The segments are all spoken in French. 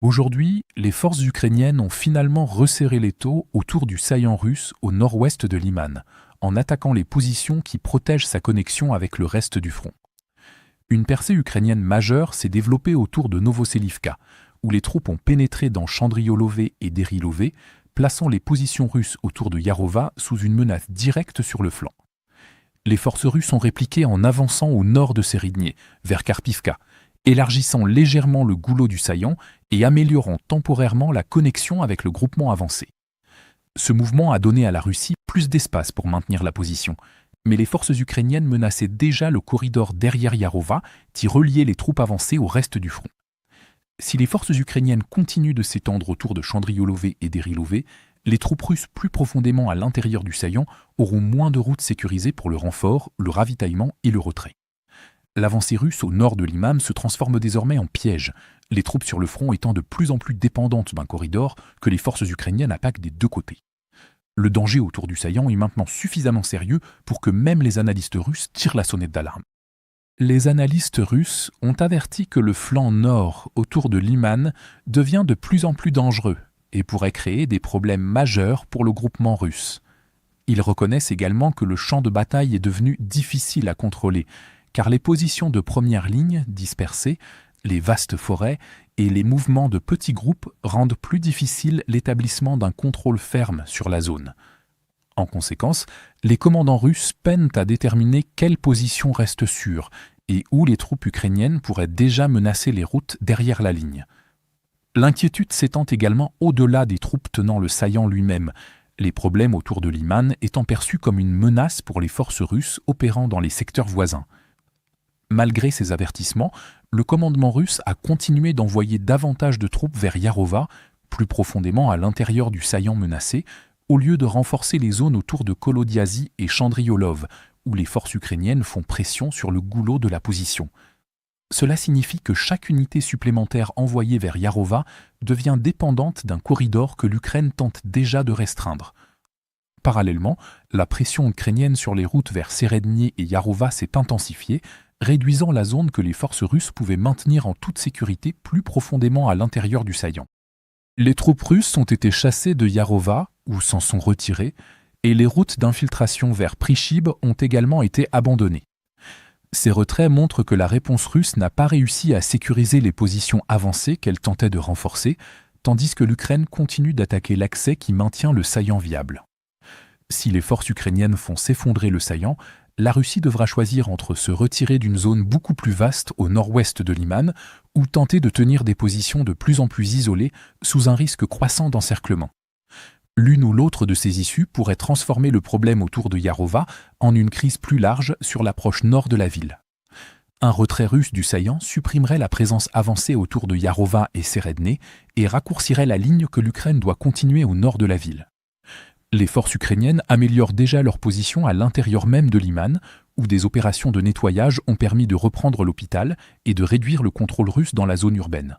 Aujourd'hui, les forces ukrainiennes ont finalement resserré l'étau autour du saillant russe au nord-ouest de Liman, en attaquant les positions qui protègent sa connexion avec le reste du front. Une percée ukrainienne majeure s'est développée autour de Novoselivka, où les troupes ont pénétré dans Chandriolové et Derilové, plaçant les positions russes autour de Yarova sous une menace directe sur le flanc. Les forces russes ont répliqué en avançant au nord de Seredny, vers Karpivka, élargissant légèrement le goulot du saillant et améliorant temporairement la connexion avec le groupement avancé. Ce mouvement a donné à la Russie plus d'espace pour maintenir la position, mais les forces ukrainiennes menaçaient déjà le corridor derrière Yarova qui reliait les troupes avancées au reste du front. Si les forces ukrainiennes continuent de s'étendre autour de Chandriolové et Derilové, les troupes russes plus profondément à l'intérieur du saillant auront moins de routes sécurisées pour le renfort, le ravitaillement et le retrait. L'avancée russe au nord de Liman se transforme désormais en piège, les troupes sur le front étant de plus en plus dépendantes d'un corridor que les forces ukrainiennes attaquent des deux côtés. Le danger autour du saillant est maintenant suffisamment sérieux pour que même les analystes russes tirent la sonnette d'alarme. Les analystes russes ont averti que le flanc nord autour de Liman devient de plus en plus dangereux et pourrait créer des problèmes majeurs pour le groupement russe. Ils reconnaissent également que le champ de bataille est devenu difficile à contrôler, car les positions de première ligne dispersées, les vastes forêts et les mouvements de petits groupes rendent plus difficile l'établissement d'un contrôle ferme sur la zone. En conséquence, les commandants russes peinent à déterminer quelle position reste sûre et où les troupes ukrainiennes pourraient déjà menacer les routes derrière la ligne. L'inquiétude s'étend également au-delà des troupes tenant le saillant lui-même, les problèmes autour de Liman étant perçus comme une menace pour les forces russes opérant dans les secteurs voisins. Malgré ces avertissements, le commandement russe a continué d'envoyer davantage de troupes vers Yarova, plus profondément à l'intérieur du saillant menacé, au lieu de renforcer les zones autour de Kolodiazy et Chandriolov, où les forces ukrainiennes font pression sur le goulot de la position. Cela signifie que chaque unité supplémentaire envoyée vers Yarova devient dépendante d'un corridor que l'Ukraine tente déjà de restreindre. Parallèlement, la pression ukrainienne sur les routes vers Seredny et Yarova s'est intensifiée, réduisant la zone que les forces russes pouvaient maintenir en toute sécurité plus profondément à l'intérieur du saillant. Les troupes russes ont été chassées de Yarova, ou s'en sont retirées, et les routes d'infiltration vers Prichib ont également été abandonnées. Ces retraits montrent que la réponse russe n'a pas réussi à sécuriser les positions avancées qu'elle tentait de renforcer, tandis que l'Ukraine continue d'attaquer l'accès qui maintient le saillant viable. Si les forces ukrainiennes font s'effondrer le saillant, la Russie devra choisir entre se retirer d'une zone beaucoup plus vaste au nord-ouest de Liman ou tenter de tenir des positions de plus en plus isolées sous un risque croissant d'encerclement. L'une ou l'autre de ces issues pourrait transformer le problème autour de Yarova en une crise plus large sur l'approche nord de la ville. Un retrait russe du saillant supprimerait la présence avancée autour de Yarova et Seredny et raccourcirait la ligne que l'Ukraine doit continuer au nord de la ville. Les forces ukrainiennes améliorent déjà leur position à l'intérieur même de Liman, où des opérations de nettoyage ont permis de reprendre l'hôpital et de réduire le contrôle russe dans la zone urbaine.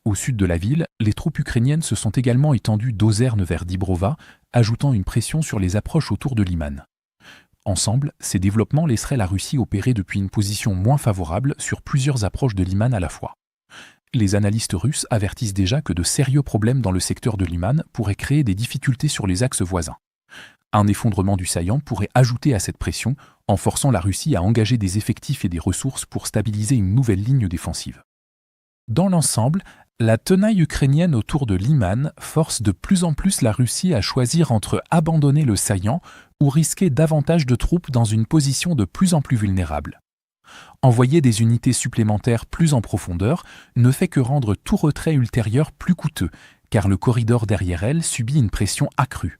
Au sud de la ville, les troupes ukrainiennes se sont également étendues d'Ozerne vers Dibrova, ajoutant une pression sur les approches autour de Liman. Ensemble, ces développements laisseraient la Russie opérer depuis une position moins favorable sur plusieurs approches de Liman à la fois. Les analystes russes avertissent déjà que de sérieux problèmes dans le secteur de Liman pourraient créer des difficultés sur les axes voisins. Un effondrement du saillant pourrait ajouter à cette pression en forçant la Russie à engager des effectifs et des ressources pour stabiliser une nouvelle ligne défensive. Dans l'ensemble, la tenaille ukrainienne autour de Liman force de plus en plus la Russie à choisir entre abandonner le saillant ou risquer davantage de troupes dans une position de plus en plus vulnérable. Envoyer des unités supplémentaires plus en profondeur ne fait que rendre tout retrait ultérieur plus coûteux, car le corridor derrière elle subit une pression accrue.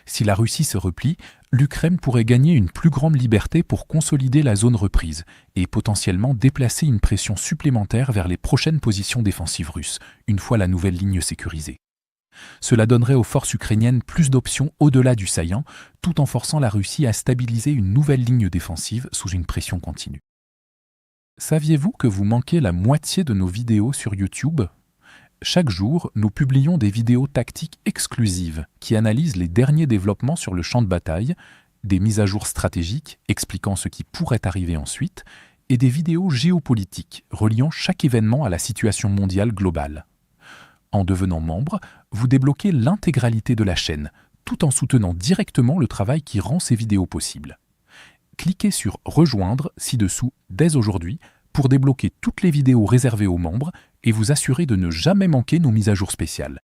Si la Russie se replie, l'Ukraine pourrait gagner une plus grande liberté pour consolider la zone reprise et potentiellement déplacer une pression supplémentaire vers les prochaines positions défensives russes, une fois la nouvelle ligne sécurisée. Cela donnerait aux forces ukrainiennes plus d'options au-delà du saillant, tout en forçant la Russie à stabiliser une nouvelle ligne défensive sous une pression continue. Saviez-vous que vous manquez la moitié de nos vidéos sur YouTube ? Chaque jour, nous publions des vidéos tactiques exclusives qui analysent les derniers développements sur le champ de bataille, des mises à jour stratégiques expliquant ce qui pourrait arriver ensuite, et des vidéos géopolitiques reliant chaque événement à la situation mondiale globale. En devenant membre, vous débloquez l'intégralité de la chaîne, tout en soutenant directement le travail qui rend ces vidéos possibles. Cliquez sur « Rejoindre » ci-dessous dès aujourd'hui pour débloquer toutes les vidéos réservées aux membres et vous assurer de ne jamais manquer nos mises à jour spéciales.